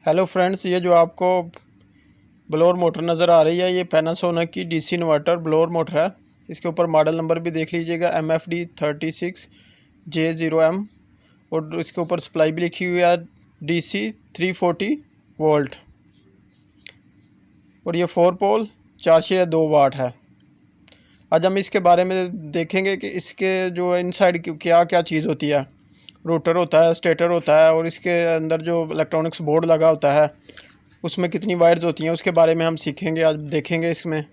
Hello friends, ये जो आपको ब्लोअर मोटर नज़र आ रही है ये पैनासोनिक की डीसी इन्वर्टर ब्लोअर मोटर है। इसके ऊपर मॉडल नंबर भी देख लीजिएगा MFD36J0M और इसके ऊपर सप्लाई भी लिखी हुई है DC 340 वोल्ट और ये 4 पोल 402 वाट है। आज हम इसके बारे में देखेंगे कि इसके जो इनसाइड क्या क्या चीज़ होती है। रोटर होता है, स्टेटर होता है और इसके अंदर जो इलेक्ट्रॉनिक्स बोर्ड लगा होता है उसमें कितनी वायर्स होती हैं उसके बारे में हम सीखेंगे। आज देखेंगे इसमें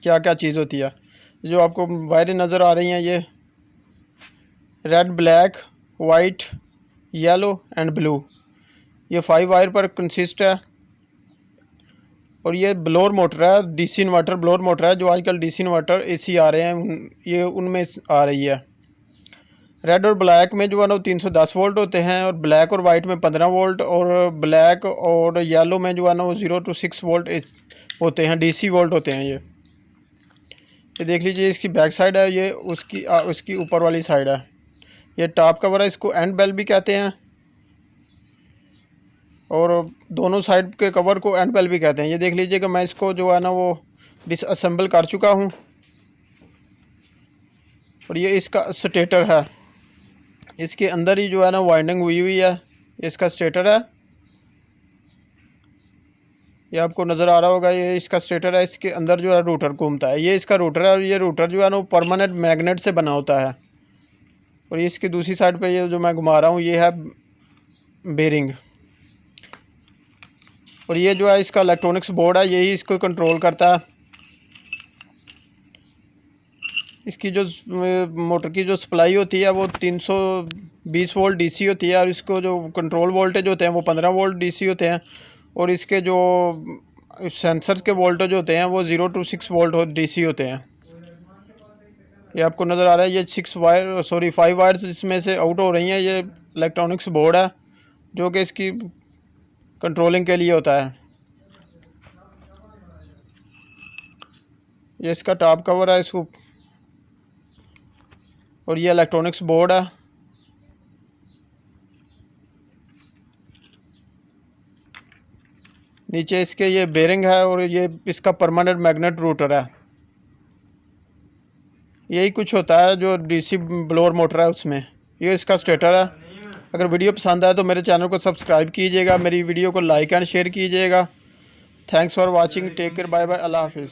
क्या क्या चीज़ होती है। जो आपको वायरें नज़र आ रही हैं ये red, black, white, yellow and blue, ये 5 वायर पर कंसिस्ट है। और ये ब्लोअर मोटर है, डीसी इन्वर्टर ब्लोअर मोटर है। जो आजकल डीसी इन्वर्टर एसी आ रहे हैं ये उनमें आ रही है। रेड और ब्लैक में जो है ना 310 वोल्ट होते हैं और ब्लैक और वाइट में 15 वोल्ट और ब्लैक और येलो में जो है ना वो 0 to 6 वोल्ट होते हैं, डीसी वोल्ट होते हैं। ये देख लीजिए, इसकी बैक साइड है, ये उसकी ऊपर वाली साइड है। ये टॉप कवर है, इसको एंड बेल भी कहते हैं और दोनों साइड के कवर को एंड बेल भी कहते हैं। ये देख लीजिए कि मैं इसको जो है ना वो डिसअसेंबल कर चुका हूँ। और ये इसका स्टेटर है, इसके अंदर ही जो है ना वाइंडिंग हुई हुई है। ये इसका स्टेटर है, ये आपको नज़र आ रहा होगा, ये इसका स्टेटर है। इसके अंदर जो है रोटर घूमता है, ये इसका रोटर है और ये रोटर जो है ना वो परमानेंट मैग्नेट से बना होता है। और ये इसकी दूसरी साइड पे ये जो मैं घुमा रहा हूँ ये है बेरिंग। और ये जो है इसका इलेक्ट्रॉनिक्स बोर्ड है, यही इसको कंट्रोल करता है। इसकी जो मोटर की जो सप्लाई होती है वो 320 वोल्ट डीसी होती है और इसको जो कंट्रोल वोल्टेज होते हैं वो 15 वोल्ट डीसी होते हैं। और इसके जो सेंसर्स के वोल्टेज होते हैं वो 0 to 6 वोल्ट डीसी होते हैं। ये आपको नज़र आ रहा है, ये 5 वायर्स इसमें से आउट हो रही हैं। ये इलेक्ट्रॉनिक्स बोर्ड है जो कि इसकी कंट्रोलिंग के लिए होता है। ये इसका टॉप कवर है इसको, और ये इलेक्ट्रॉनिक्स बोर्ड है। नीचे इसके ये बेरिंग है और ये इसका परमानेंट मैग्नेट रोटर है। यही कुछ होता है जो डीसी ब्लोअर मोटर है उसमें। ये इसका स्टेटर है। अगर वीडियो पसंद आए तो मेरे चैनल को सब्सक्राइब कीजिएगा, मेरी वीडियो को लाइक एंड शेयर कीजिएगा। Thanks for watching, take care, bye bye, अल्लाह हाफिज़।